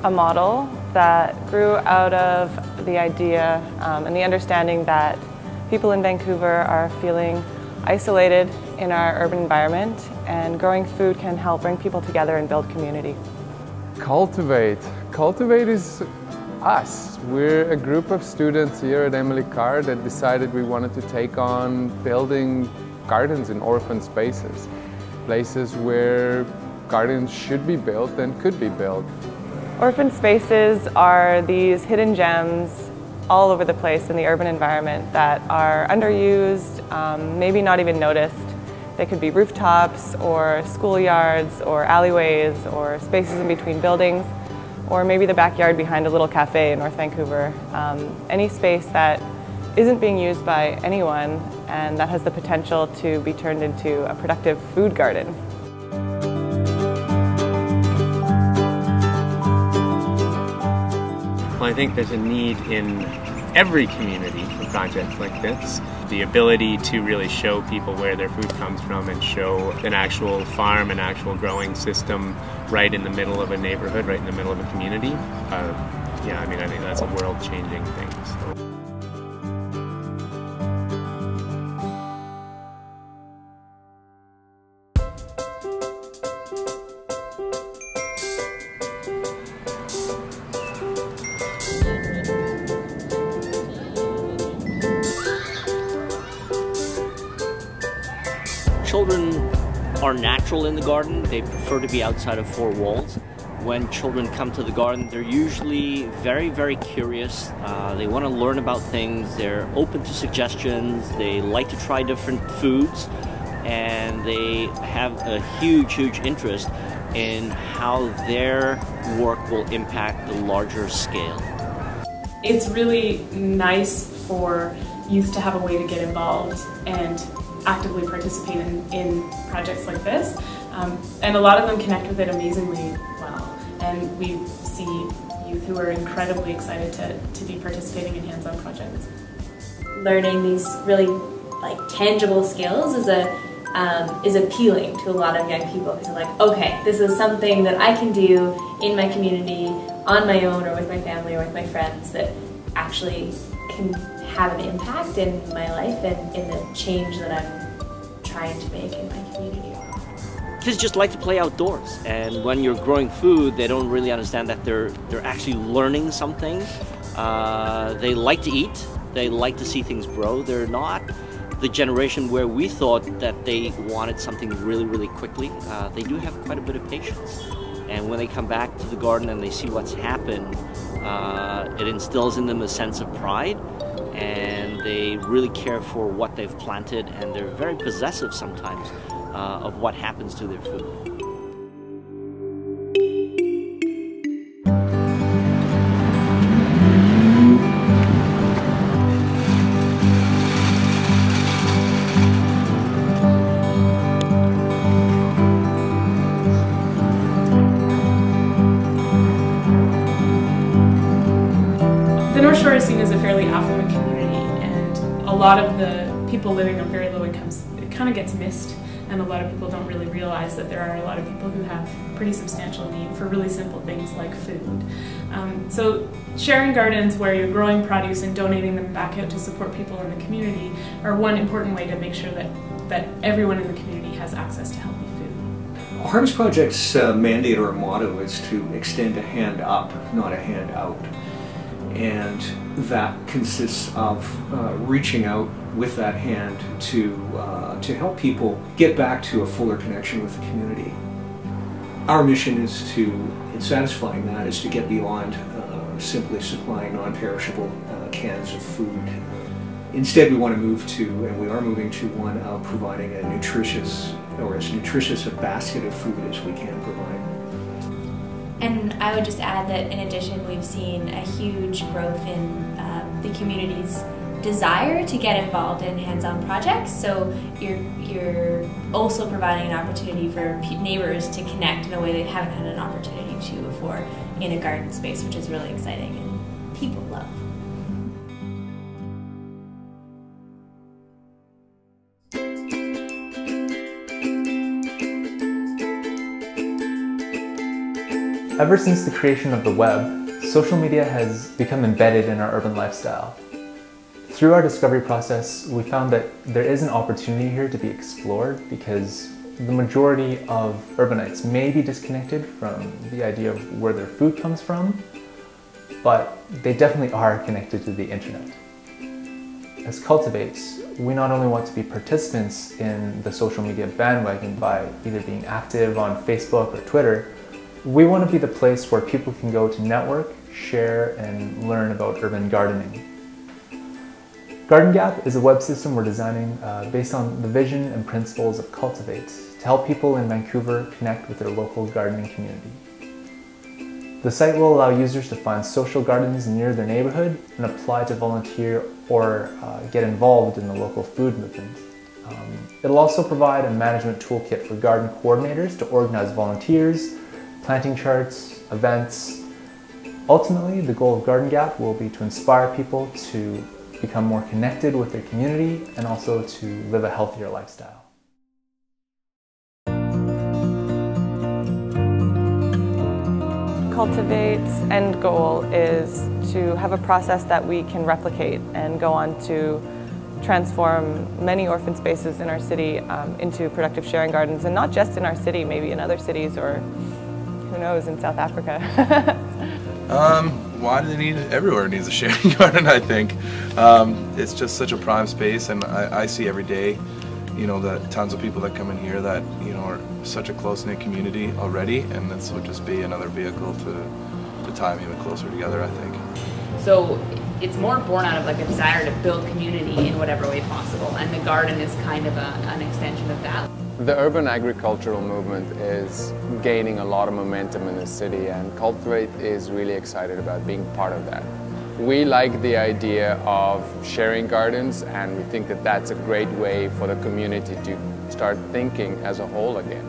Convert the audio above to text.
a model that grew out of the idea and the understanding that people in Vancouver are feeling isolated in our urban environment, and growing food can help bring people together and build community. Cultivate. Cultivate is us. We're a group of students here at Emily Carr that decided we wanted to take on building gardens in orphan spaces. Places where gardens should be built and could be built. Orphan spaces are these hidden gems all over the place in the urban environment that are underused, maybe not even noticed. They could be rooftops or schoolyards or alleyways or spaces in between buildings, or maybe the backyard behind a little cafe in North Vancouver. Any space that isn't being used by anyone and that has the potential to be turned into a productive food garden. Well, I think there's a need in every community for projects like this. The ability to really show people where their food comes from and show an actual farm, an actual growing system right in the middle of a neighborhood, right in the middle of a community. Yeah, I mean, I think that's a world-changing thing. So. Children are natural in the garden. They prefer to be outside of four walls. When children come to the garden, they're usually very, very curious. They want to learn about things. They're open to suggestions. They like to try different foods. And they have a huge, huge interest in how their work will impact the larger scale. It's really nice for youth to have a way to get involved and actively participate in projects like this. And a lot of them connect with it amazingly well. And we see youth who are incredibly excited to be participating in hands-on projects. Learning these really tangible skills is appealing to a lot of young people, because they're like, okay, this is something that I can do in my community, on my own, or with my family, or with my friends, that actually can have an impact in my life and in the change that I'm trying to make in my community. Kids just like to play outdoors, and when you're growing food, they don't really understand that they're actually learning something. They like to eat, they like to see things grow. They're not the generation where we thought that they wanted something really, really quickly. They do have quite a bit of patience. And when they come back to the garden and they see what's happened, it instills in them a sense of pride, and they really care for what they've planted, and they're very possessive sometimes of what happens to their food. The North Shore is seen as a fairly affluent community, and a lot of the people living on very low incomes, it kind of gets missed, and a lot of people don't really realize that there are a lot of people who have pretty substantial need for really simple things like food. So sharing gardens where you're growing produce and donating them back out to support people in the community are one important way to make sure that everyone in the community has access to healthy food. Harvest Project's mandate or motto is to extend a hand up, not a hand out. And that consists of reaching out with that hand to help people get back to a fuller connection with the community. Our mission is in satisfying that, is to get beyond simply supplying non-perishable cans of food. Instead, we want to move to, and we are moving to, one of providing a nutritious, or as nutritious a basket of food as we can provide. And I would just add that in addition, we've seen a huge growth in the community's desire to get involved in hands-on projects. So you're also providing an opportunity for neighbors to connect in a way they haven't had an opportunity to before in a garden space, which is really exciting and people love. Ever since the creation of the web, social media has become embedded in our urban lifestyle. Through our discovery process, we found that there is an opportunity here to be explored because the majority of urbanites may be disconnected from the idea of where their food comes from, but they definitely are connected to the internet. As Cultivates, we not only want to be participants in the social media bandwagon by either being active on Facebook or Twitter, we want to be the place where people can go to network, share, and learn about urban gardening. Garden Gap is a web system we're designing based on the vision and principles of Cultivate to help people in Vancouver connect with their local gardening community. The site will allow users to find social gardens near their neighborhood and apply to volunteer or get involved in the local food movement. It'll also provide a management toolkit for garden coordinators to organize volunteers, planting charts, events. Ultimately, the goal of Garden Gap will be to inspire people to become more connected with their community and also to live a healthier lifestyle. Cultivate's end goal is to have a process that we can replicate and go on to transform many orphan spaces in our city into productive sharing gardens, and not just in our city, maybe in other cities or who knows, in South Africa. Why do they need it? Everywhere needs a sharing garden, I think. It's just such a prime space, and I see every day, you know, that tons of people that come in here that, you know, are such a close-knit community already, and this will just be another vehicle to tie them even closer together, I think. So it's more born out of like a desire to build community in whatever way possible, and the garden is kind of an extension of that. The urban agricultural movement is gaining a lot of momentum in the city, and Cultivate is really excited about being part of that. We like the idea of sharing gardens, and we think that that's a great way for the community to start thinking as a whole again.